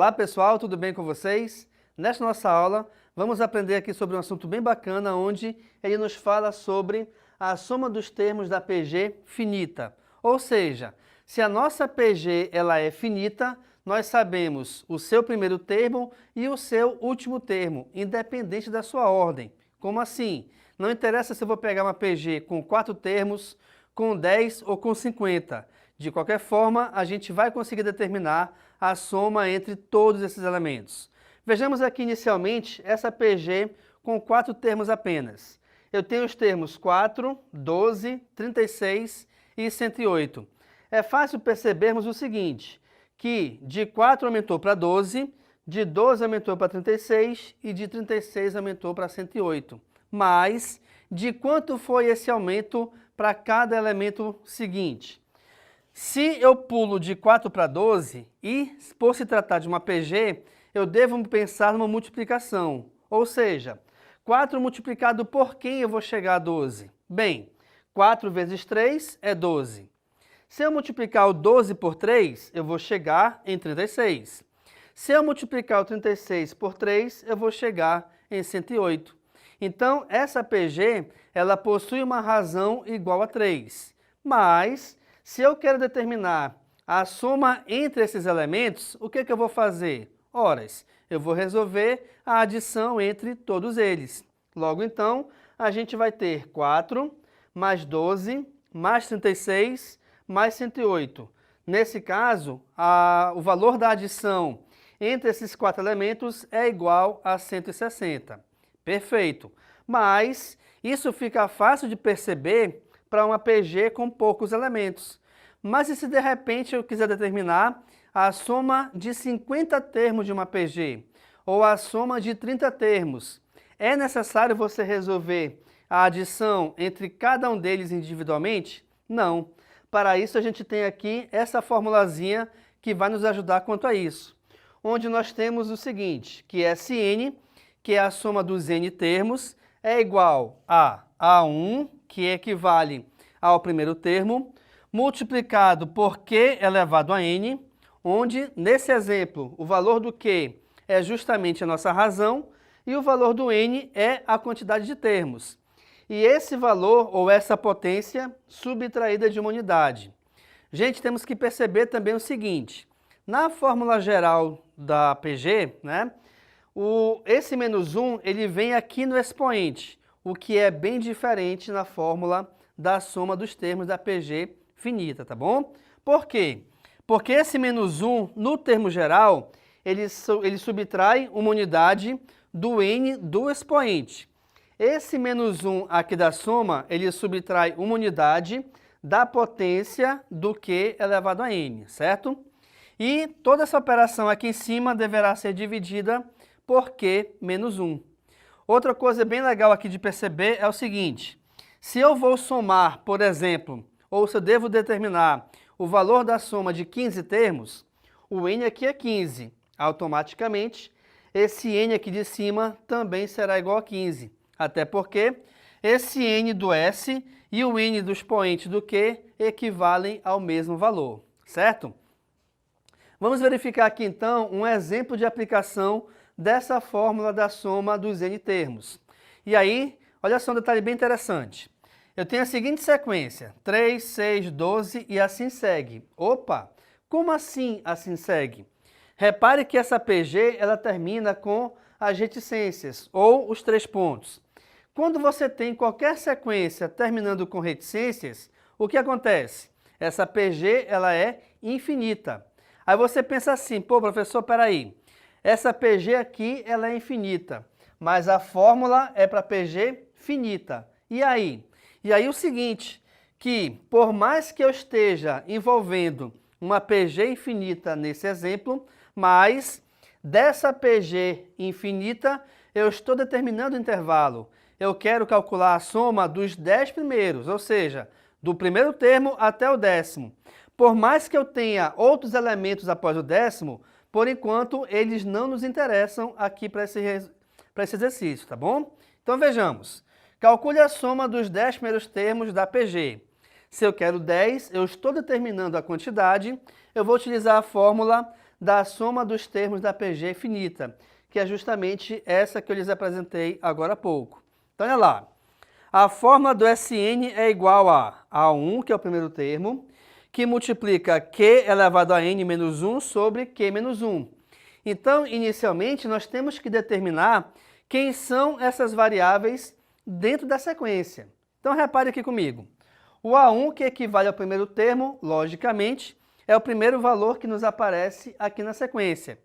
Olá pessoal, tudo bem com vocês? Nesta nossa aula, vamos aprender aqui sobre um assunto bem bacana, onde ele nos fala sobre a soma dos termos da PG finita. Ou seja, se a nossa PG ela é finita, nós sabemos o seu primeiro termo e o seu último termo, independente da sua ordem. Como assim? Não interessa se eu vou pegar uma PG com 4 termos, com 10 ou com 50. De qualquer forma, a gente vai conseguir determinar a soma entre todos esses elementos. Vejamos aqui inicialmente essa PG com 4 termos apenas. Eu tenho os termos 4, 12, 36 e 108. É fácil percebermos o seguinte, que de 4 aumentou para 12, de 12 aumentou para 36 e de 36 aumentou para 108. Mas, de quanto foi esse aumento para cada elemento seguinte? Se eu pulo de 4 para 12 e, por se tratar de uma PG, eu devo pensar numa multiplicação. Ou seja, 4 multiplicado por quem eu vou chegar a 12? Bem, 4 vezes 3 é 12. Se eu multiplicar o 12 por 3, eu vou chegar em 36. Se eu multiplicar o 36 por 3, eu vou chegar em 108. Então, essa PG, ela possui uma razão igual a 3. Mas, se eu quero determinar a soma entre esses elementos, o que eu vou fazer? Ora, eu vou resolver a adição entre todos eles. Logo, então, a gente vai ter 4 mais 12 mais 36 mais 108. Nesse caso, o valor da adição entre esses 4 elementos é igual a 160. Perfeito. Mas isso fica fácil de perceber para uma PG com poucos elementos. Mas e se de repente eu quiser determinar a soma de 50 termos de uma PG, ou a soma de 30 termos? É necessário você resolver a adição entre cada um deles individualmente? Não. Para isso a gente tem aqui essa formulazinha que vai nos ajudar quanto a isso. Onde nós temos o seguinte, que Sn, que é a soma dos n termos, é igual a A1, que equivale ao primeiro termo, multiplicado por Q elevado a n, onde, nesse exemplo, o valor do Q é justamente a nossa razão e o valor do n é a quantidade de termos. E esse valor, ou essa potência, subtraída de uma unidade. Gente, temos que perceber também o seguinte, na fórmula geral da PG, esse menos 1 ele vem aqui no expoente, o que é bem diferente na fórmula da soma dos termos da PG finita, tá bom? Por quê? Porque esse menos 1, no termo geral, ele subtrai uma unidade do n do expoente. Esse menos 1 aqui da soma, ele subtrai uma unidade da potência do Q elevado a n, certo? E toda essa operação aqui em cima deverá ser dividida por Q menos 1. Outra coisa bem legal aqui de perceber é o seguinte, se eu vou somar, por exemplo, ou se eu devo determinar o valor da soma de 15 termos, o n aqui é 15. Automaticamente, esse n aqui de cima também será igual a 15. Até porque esse n do S e o n do expoente do Q equivalem ao mesmo valor, certo? Vamos verificar aqui então um exemplo de aplicação dessa fórmula da soma dos n termos. E aí, olha só um detalhe bem interessante. Eu tenho a seguinte sequência, 3, 6, 12 e assim segue. Opa, como assim segue? Repare que essa PG ela termina com as reticências, ou os 3 pontos. Quando você tem qualquer sequência terminando com reticências, o que acontece? Essa PG ela é infinita. Aí você pensa assim, pô professor, peraí, essa PG aqui ela é infinita, mas a fórmula é para PG finita. E aí? E aí o seguinte, que por mais que eu esteja envolvendo uma PG infinita nesse exemplo, mas dessa PG infinita eu estou determinando o intervalo. Eu quero calcular a soma dos 10 primeiros, ou seja, do primeiro termo até o 10º. Por mais que eu tenha outros elementos após o 10º, por enquanto eles não nos interessam aqui para esse exercício, tá bom? Então vejamos. Calcule a soma dos 10 primeiros termos da PG. Se eu quero 10, eu estou determinando a quantidade, eu vou utilizar a fórmula da soma dos termos da PG finita, que é justamente essa que eu lhes apresentei agora há pouco. Então, olha lá. A fórmula do SN é igual a A1, que é o primeiro termo, que multiplica Q elevado a N menos 1 sobre Q menos 1. Então, inicialmente, nós temos que determinar quem são essas variáveis dentro da sequência. Então, repare aqui comigo. O A1, que equivale ao primeiro termo, logicamente, é o primeiro valor que nos aparece aqui na sequência.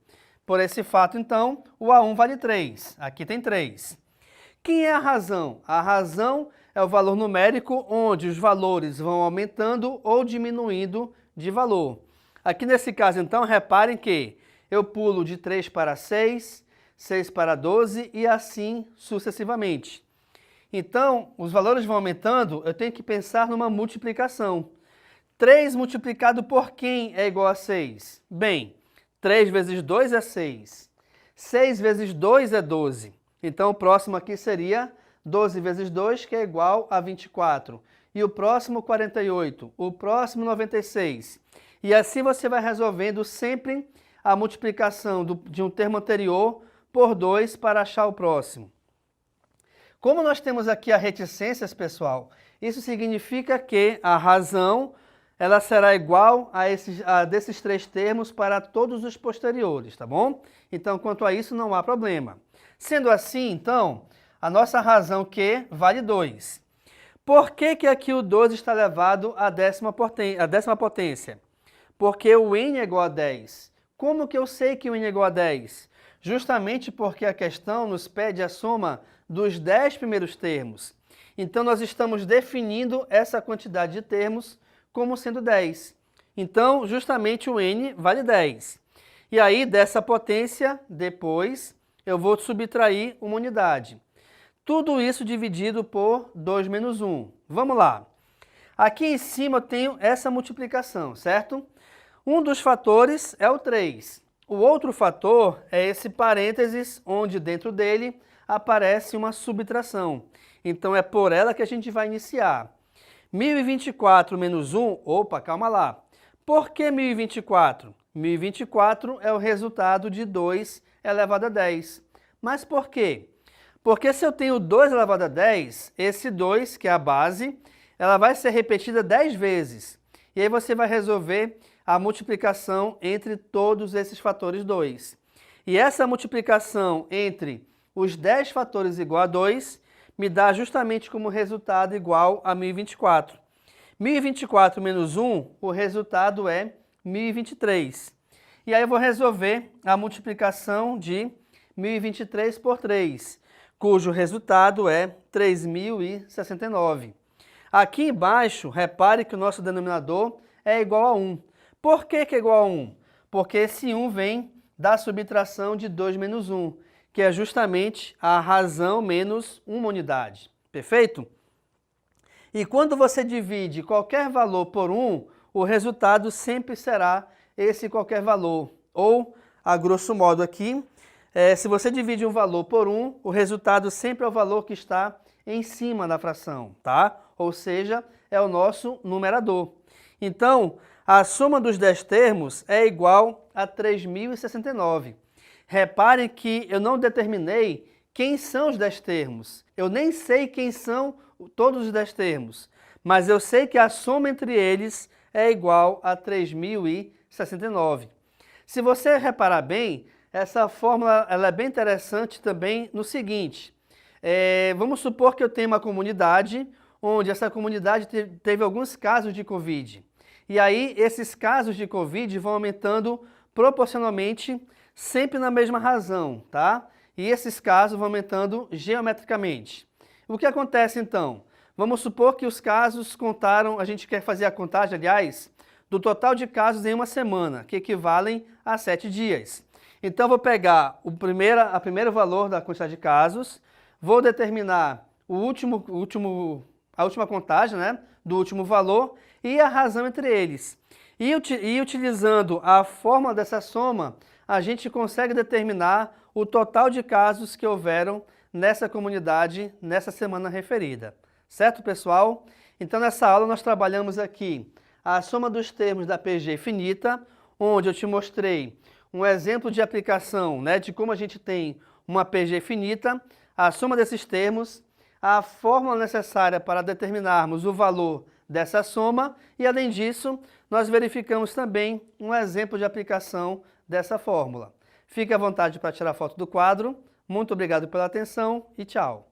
Por esse fato, então, o A1 vale 3. Aqui tem 3. Quem é a razão? A razão é o valor numérico onde os valores vão aumentando ou diminuindo de valor. Aqui nesse caso, então, reparem que eu pulo de 3 para 6, 6 para 12 e assim sucessivamente. Então, os valores vão aumentando, eu tenho que pensar numa multiplicação. 3 multiplicado por quem é igual a 6? Bem, 3 vezes 2 é 6. 6 vezes 2 é 12. Então, o próximo aqui seria 12 vezes 2, que é igual a 24. E o próximo, 48. O próximo, 96. E assim você vai resolvendo sempre a multiplicação de um termo anterior por 2 para achar o próximo. Como nós temos aqui a reticências, pessoal, isso significa que a razão ela será igual a desses 3 termos para todos os posteriores, tá bom? Então, quanto a isso, não há problema. Sendo assim, então, a nossa razão Q vale 2. Por que que aqui o 12 está elevado à décima potência? Porque o n é igual a 10. Como que eu sei que o n é igual a 10? Justamente porque a questão nos pede a soma dos 10 primeiros termos. Então, nós estamos definindo essa quantidade de termos como sendo 10. Então, justamente o n vale 10. E aí, dessa potência, depois, eu vou subtrair uma unidade. Tudo isso dividido por 2 menos 1. Vamos lá. Aqui em cima eu tenho essa multiplicação, certo? Um dos fatores é o 3. O outro fator é esse parênteses, onde dentro dele aparece uma subtração. Então, é por ela que a gente vai iniciar. 1024 menos 1, opa, calma lá. Por que 1024? 1024 é o resultado de 2 elevado a 10. Mas por quê? Porque se eu tenho 2 elevado a 10, esse 2, que é a base, ela vai ser repetida 10 vezes. E aí você vai resolver a multiplicação entre todos esses fatores 2. E essa multiplicação entre os 10 fatores igual a 2 me dá justamente como resultado igual a 1024. 1024 menos 1, o resultado é 1023. E aí eu vou resolver a multiplicação de 1023 por 3, cujo resultado é 3069. Aqui embaixo, repare que o nosso denominador é igual a 1. Por que que é igual a 1? Porque esse 1 vem da subtração de 2 menos 1, que é justamente a razão menos uma unidade. Perfeito? E quando você divide qualquer valor por 1, o resultado sempre será esse qualquer valor. Ou, a grosso modo aqui, se você divide um valor por 1, o resultado sempre é o valor que está em cima da fração, tá? Ou seja, é o nosso numerador. Então, a soma dos 10 termos é igual a 3069. Reparem que eu não determinei quem são os 10 termos. Eu nem sei quem são todos os 10 termos, mas eu sei que a soma entre eles é igual a 3069. Se você reparar bem, essa fórmula ela é bem interessante também no seguinte. Vamos supor que eu tenho uma comunidade onde essa comunidade teve alguns casos de Covid. E aí, esses casos de Covid vão aumentando proporcionalmente sempre na mesma razão, tá? E esses casos vão aumentando geometricamente. O que acontece então? Vamos supor que os casos contaram, a gente quer fazer a contagem, aliás, do total de casos em uma semana, que equivalem a 7 dias. Então, eu vou pegar o primeiro valor da quantidade de casos, vou determinar a última contagem, né, do último valor e a razão entre eles. E utilizando a fórmula dessa soma, a gente consegue determinar o total de casos que houveram nessa comunidade, nessa semana referida. Certo, pessoal? Então, nessa aula nós trabalhamos aqui a soma dos termos da PG finita, onde eu te mostrei um exemplo de aplicação, né, de como a gente tem uma PG finita, a soma desses termos, a fórmula necessária para determinarmos o valor dessa soma e, além disso, nós verificamos também um exemplo de aplicação dessa fórmula. Fique à vontade para tirar foto do quadro. Muito obrigado pela atenção e tchau!